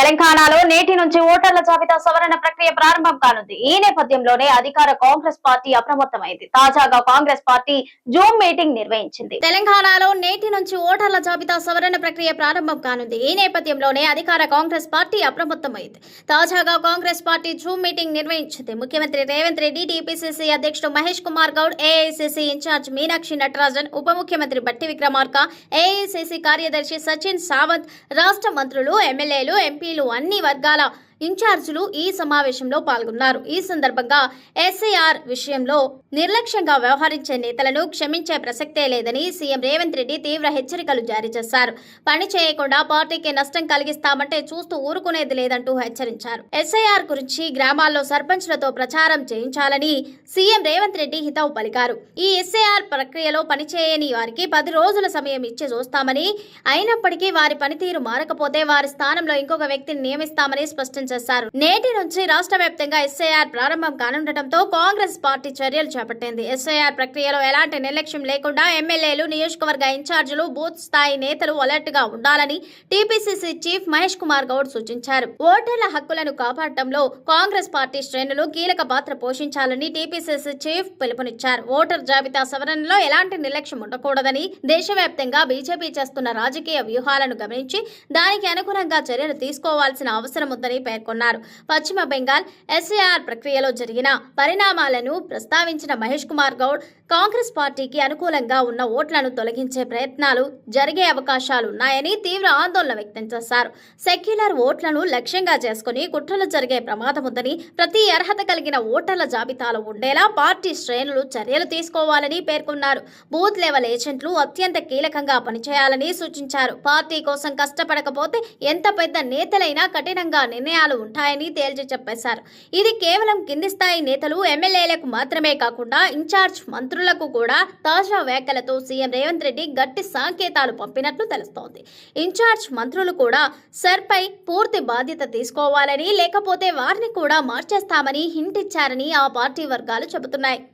తెలంగాణలో నేటి నుంచి ఓటర్ల జాబితా సవరణ ప్రక్రియ ప్రారంభం కానుంది. ఈ నేపథ్యంలోనే అధికార కాంగ్రెస్ పార్టీ అప్రమత్తమైంది. తాజాగా కాంగ్రెస్ పార్టీ జూమ్ మీటింగ్ నిర్వహించింది. తెలంగాణలో నేటి నుంచి ఓటర్ల జాబితా సవరణ ప్రక్రియ ప్రారంభం కానుంది. ఈ నేపథ్యంలోనే అధికార కాంగ్రెస్ పార్టీ అప్రమత్తమైంది. తాజాగా కాంగ్రెస్ పార్టీ జూమ్ మీటింగ్ నిర్వహించింది. ముఖ్యమంత్రి రేవంత్ రెడ్డి, టీపీసీసీ అధ్యక్షుడు మహేష్ కుమార్ గౌడ్, ఏఐసీసీ ఇన్ఛార్జ్ మీనాక్షి నటరాజన్, ఉప ముఖ్యమంత్రి బట్టి విక్రమార్క, ఏఐసీసీ కార్యదర్శి సచిన్ సావంత్, రాష్ట్ర మంత్రులు, ఎమ్మెల్యేలు, ఎంపీలు, అన్ని వర్గాల ఇన్ఛార్జీలు ఈ సమావేశంలో పాల్గొన్నారు. ఈ సందర్భంగా ఎస్ఐఆర్ విషయంలో నిర్లక్ష్యంగా వ్యవహరించే నేతలను క్షమించే ప్రసక్తే లేదని సీఎం రేవంత్ రెడ్డి తీవ్ర హెచ్చరికలు జారీ చేశారు. పని చేయకుండా పార్టీకి నష్టం కలిగిస్తామంటే చూస్తూ ఊరుకునేది లేదంటూ హెచ్చరించారు. ఎస్ఐఆర్ గురించి గ్రామాల్లో సర్పంచ్లతో ప్రచారం చేయించాలని సీఎం రేవంత్ రెడ్డి హితవు పలికారు. ఈ ఎస్ఐఆర్ ప్రక్రియలో పనిచేయని వారికి 10 రోజుల సమయం ఇచ్చి చూస్తామని, అయినప్పటికీ వారి పనితీరు మారకపోతే వారి స్థానంలో ఇంకొక వ్యక్తిని నియమిస్తామని స్పష్టం చేశారు. నేటి నుంచి రాష్ట్ర వ్యాప్తంగా ఎస్ఐఆర్ ప్రారంభం కానుండటంతో కాంగ్రెస్ పార్టీ చర్యలు చేపట్టింది. ఎస్ఐఆర్ ప్రక్రియలో ఎలాంటి నిర్లక్ష్యం లేకుండా ఎమ్మెల్యేలు, నియోజకవర్గ ఇన్ఛార్జీలు, బూత్ స్థాయి నేతలు అలర్ట్ గా ఉండాలని టీపీసీసీ చీఫ్ మహేష్ కుమార్ గౌడ్ సూచించారు. ఓటర్ల హక్కులను కాపాడటంలో కాంగ్రెస్ పార్టీ శ్రేణులు కీలక పాత్ర పోషించాలని టీపీసీసీ చీఫ్ పిలుపునిచ్చారు. ఓటర్ జాబితా సవరణలో ఎలాంటి నిర్లక్ష్యం ఉండకూడదని, దేశవ్యాప్తంగా బీజేపీ చేస్తున్న రాజకీయ వ్యూహాలను గమనించి దానికి అనుగుణంగా చర్యలు తీసుకోవాల్సిన అవసరం ఉందని పేర్కొన్నారు. పశ్చిమ బెంగాల్ ఎస్ఐఆర్ ప్రక్రియలో జరిగిన పరిణామాలను ప్రస్తావించిన మహేష్ కుమార్ గౌడ్, కాంగ్రెస్ పార్టీకి అనుకూలంగా ఉన్న ఓట్లను తొలగించే ప్రయత్నాలు జరిగే అవకాశాలున్నాయని తీవ్ర ఆందోళన వ్యక్తం చేశారు. సెక్యులర్ ఓట్లను లక్ష్యంగా చేసుకుని కుట్రలు జరిగే ప్రమాదం ఉందని, ప్రతి అర్హత కలిగిన ఓటర్ల జాబితాలో ఉండేలా పార్టీ శ్రేణులు చర్యలు తీసుకోవాలని పేర్కొన్నారు. బూత్ లెవెల్ ఏజెంట్లు అత్యంత కీలకంగా పనిచేయాలని సూచించారు. పార్టీ కోసం కష్టపడకపోతే ఎంత పెద్ద నేతలైనా కఠినంగా నిర్ణయాలు ఉంటాయని తేల్చి చెప్పేశారు. ఇది కేవలం కింది స్థాయి నేతలు, ఎమ్మెల్యేలకు మాత్రమే కాకుండా ఇన్ఛార్జ్ మంత్రులకు కూడా తాజా వ్యాఖ్యలతో సీఎం రేవంత్ రెడ్డి గట్టి సంకేతాలు పంపినట్లు తెలుస్తోంది. ఇన్ఛార్జ్ మంత్రులు కూడా సర్పై పూర్తి బాధ్యత తీసుకోవాలని, లేకపోతే వారిని కూడా మార్చేస్తామని హింట్ ఇచ్చారని ఆ పార్టీ వర్గాలు చెబుతున్నాయి.